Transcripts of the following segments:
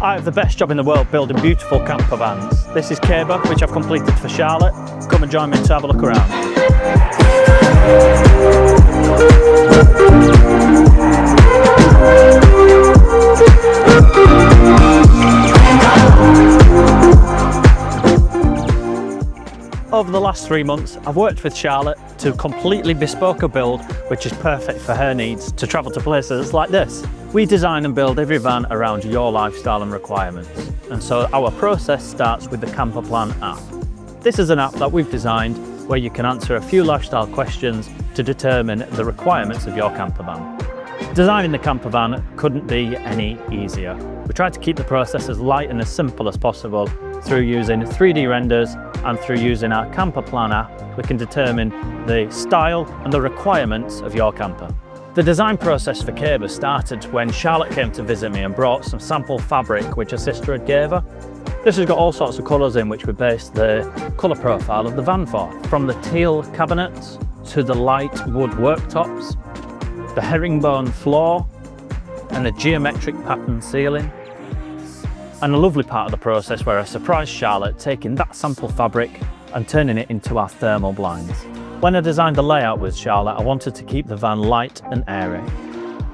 I have the best job in the world building beautiful camper vans. This is Caber, which I've completed for Charlotte. Come and join me to have a look around. Over the last 3 months, I've worked with Charlotte to completely bespoke a build which is perfect for her needs to travel to places like this. We design and build every van around your lifestyle and requirements. And so our process starts with the Camper Plan app. This is an app that we've designed where you can answer a few lifestyle questions to determine the requirements of your camper van. Designing the camper van couldn't be any easier. We tried to keep the process as light and as simple as possible through using 3D renders, and through using our Camper Plan app, we can determine the style and the requirements of your camper. The design process for Caber started when Charlotte came to visit me and brought some sample fabric which her sister had gave her. This has got all sorts of colours in which we based the colour profile of the van for, from the teal cabinets to the light wood worktops, the herringbone floor and the geometric pattern ceiling. And a lovely part of the process where I surprised Charlotte taking that sample fabric and turning it into our thermal blinds. When I designed the layout with Charlotte, I wanted to keep the van light and airy.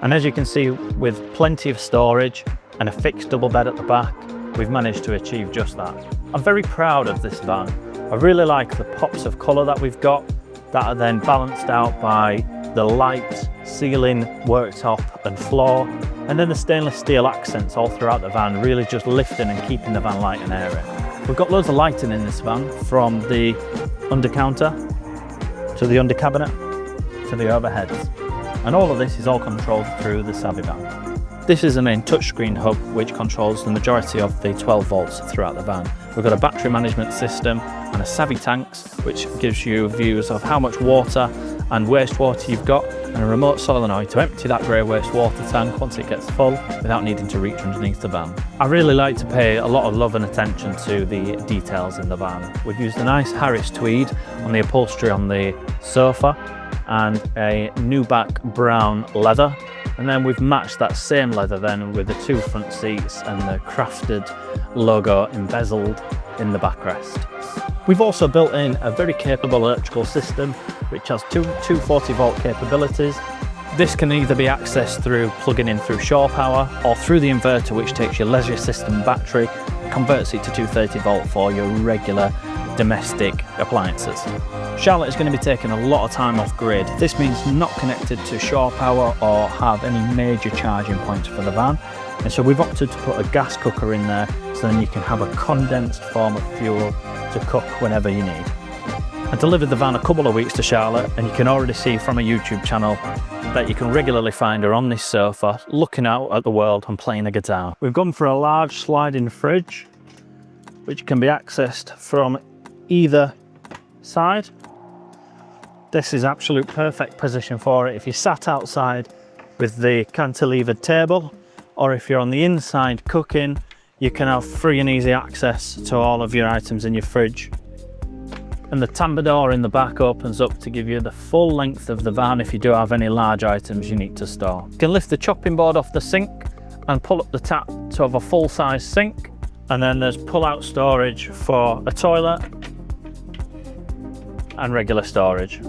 And as you can see, with plenty of storage and a fixed double bed at the back, we've managed to achieve just that. I'm very proud of this van. I really like the pops of colour that we've got that are then balanced out by the light ceiling, worktop and floor, and then the stainless steel accents all throughout the van, really just lifting and keeping the van light and airy. We've got loads of lighting in this van, from the under counter to the under cabinet to the overheads, and all of this is all controlled through the Savvy van. This is the main touchscreen hub which controls the majority of the 12 volts throughout the van. We've got a battery management system and a Savvy tanks which gives you views of how much water and wastewater you've got, and a remote solenoid to empty that grey wastewater tank once it gets full without needing to reach underneath the van. I really like to pay a lot of love and attention to the details in the van. We've used a nice Harris tweed on the upholstery on the sofa and a nuback brown leather, and then we've matched that same leather then with the 2 front seats and the crafted logo embezzled in the backrest. We've also built in a very capable electrical system which has two 240 volt capabilities. This can either be accessed through plugging in through shore power or through the inverter, which takes your leisure system battery and converts it to 230 volt for your regular domestic appliances. Charlotte is going to be taking a lot of time off grid. This means not connected to shore power or have any major charging points for the van. And so we've opted to put a gas cooker in there so then you can have a condensed form of fuel to cook whenever you need. I delivered the van a couple of weeks to Charlotte, and you can already see from a YouTube channel that you can regularly find her on this sofa looking out at the world and playing a guitar. We've gone for a large sliding fridge which can be accessed from either side. This is absolute perfect position for it if you're sat outside with the cantilevered table, or if you're on the inside cooking, you can have free and easy access to all of your items in your fridge. And the timber door in the back opens up to give you the full length of the van if you do have any large items you need to store. You can lift the chopping board off the sink and pull up the tap to have a full-size sink. And then there's pull-out storage for a toilet and regular storage.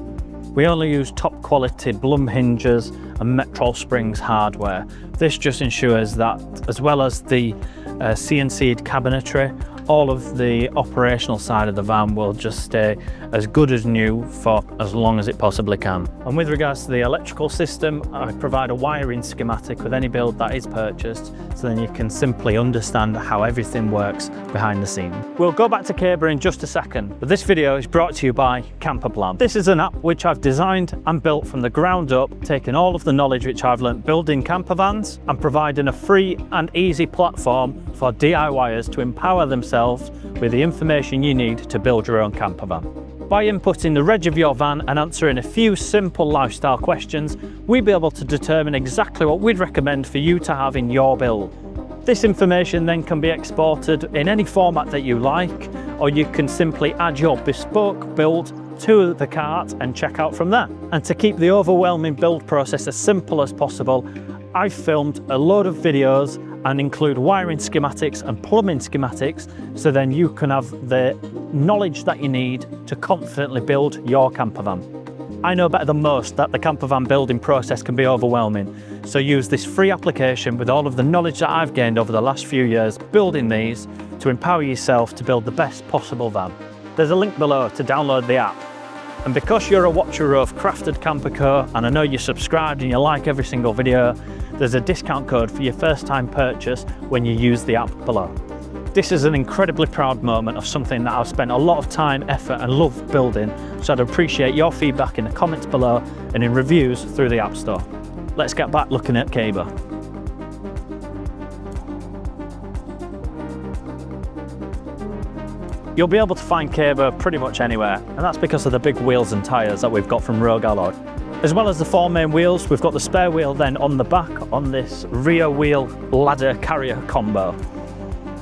We only use top quality Blum hinges and Metrol Springs hardware. This just ensures that, as well as the CNC'd cabinetry, all of the operational side of the van will just stay as good as new for as long as it possibly can. And with regards to the electrical system, I provide a wiring schematic with any build that is purchased, so then you can simply understand how everything works behind the scenes. We'll go back to Caber in just a second, but this video is brought to you by Camper Plan. This is an app which I've designed and built from the ground up, taking all of the knowledge which I've learnt building camper vans and providing a free and easy platform for DIYers to empower themselves with the information you need to build your own camper van. By inputting the reg of your van and answering a few simple lifestyle questions, we'll be able to determine exactly what we'd recommend for you to have in your build. This information then can be exported in any format that you like, or you can simply add your bespoke build to the cart and check out from there. And to keep the overwhelming build process as simple as possible, I've filmed a load of videos and include wiring schematics and plumbing schematics, so then you can have the knowledge that you need to confidently build your campervan. I know better than most that the campervan building process can be overwhelming, so use this free application with all of the knowledge that I've gained over the last few years building these to empower yourself to build the best possible van. There's a link below to download the app. And because you're a watcher of Crafted Camper Co, and I know you're subscribed and you like every single video, there's a discount code for your first time purchase when you use the app below. This is an incredibly proud moment of something that I've spent a lot of time, effort and love building, so I'd appreciate your feedback in the comments below and in reviews through the App Store. Let's get back looking at Caber. You'll be able to find Caber pretty much anywhere, and that's because of the big wheels and tyres that we've got from Rogue Alloy. As well as the 4 main wheels, we've got the spare wheel then on the back on this rear wheel ladder carrier combo.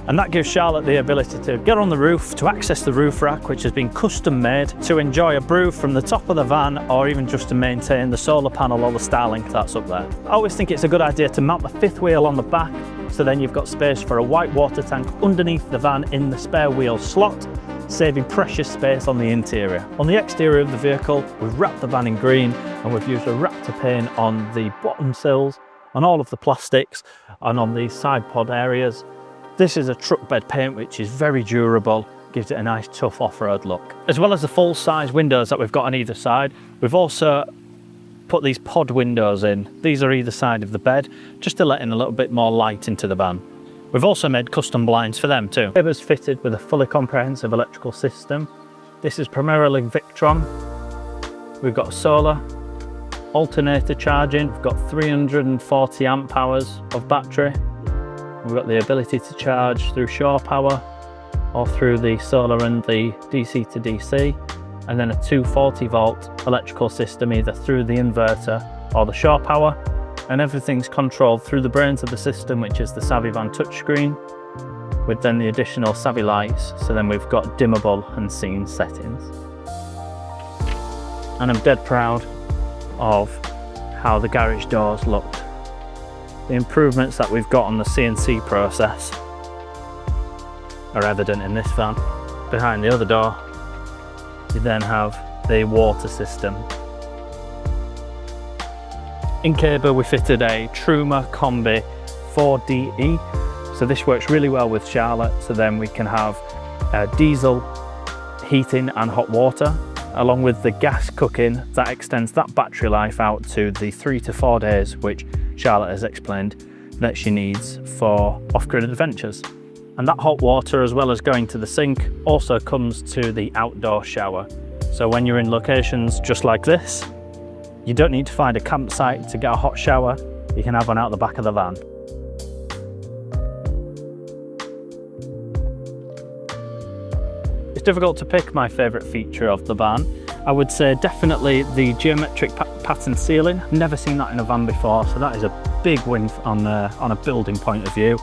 And that gives Charlotte the ability to get on the roof, to access the roof rack, which has been custom made, to enjoy a brew from the top of the van, or even just to maintain the solar panel or the Starlink that's up there. I always think it's a good idea to mount the 5th wheel on the back, so then you've got space for a white water tank underneath the van in the spare wheel slot, saving precious space on the interior. On the exterior of the vehicle, we've wrapped the van in green, and we've used a Raptor paint on the bottom sills, on all of the plastics, and on the side pod areas. This is a truck bed paint which is very durable, gives it a nice tough off-road look. As well as the full-size windows that we've got on either side, we've also put these pod windows in. These are either side of the bed, just to let in a little bit more light into the van. We've also made custom blinds for them too. Caber's fitted with a fully comprehensive electrical system. This is primarily Victron. We've got solar, alternator charging, we've got 340 amp hours of battery. We've got the ability to charge through shore power or through the solar and the DC to DC, and then a 240 volt electrical system either through the inverter or the shore power, and everything's controlled through the brains of the system, which is the SavvyVan touchscreen, with then the additional Savvy lights, so then we've got dimmable and scene settings. And I'm dead proud of how the garage doors looked. The improvements that we've got on the CNC process are evident in this van. Behind the other door, you then have the water system. In Caber, we fitted a Truma Combi 4DE, so this works really well with Charlotte, so then we can have diesel heating and hot water, along with the gas cooking that extends that battery life out to the 3 to 4 days, which Charlotte has explained that she needs for off-grid adventures. And that hot water, as well as going to the sink, also comes to the outdoor shower. So when you're in locations just like this, you don't need to find a campsite to get a hot shower. You can have one out the back of the van. It's difficult to pick my favourite feature of the van. I would say definitely the geometric pattern ceiling. Never seen that in a van before, so that is a big win on a building point of view.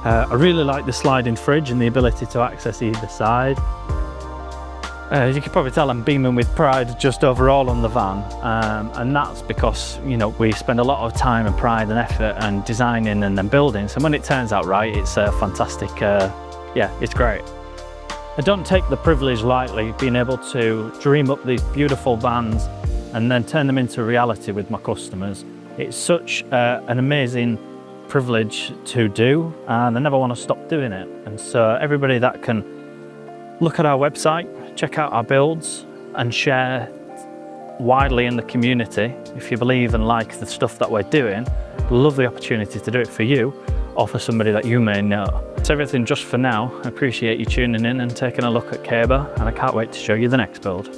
I really like the sliding fridge and the ability to access either side. As you can probably tell, I'm beaming with pride just overall on the van, and that's because, you know, we spend a lot of time and pride and effort and designing and then building, so when it turns out right, it's a fantastic, yeah, it's great. I don't take the privilege lightly, being able to dream up these beautiful vans and then turn them into reality with my customers. It's such an amazing privilege to do, and I never want to stop doing it. And so everybody that can look at our website, check out our builds and share widely in the community, if you believe and like the stuff that we're doing, love the opportunity to do it for you or for somebody that you may know. That's everything just for now. I appreciate you tuning in and taking a look at Caber, and I can't wait to show you the next build.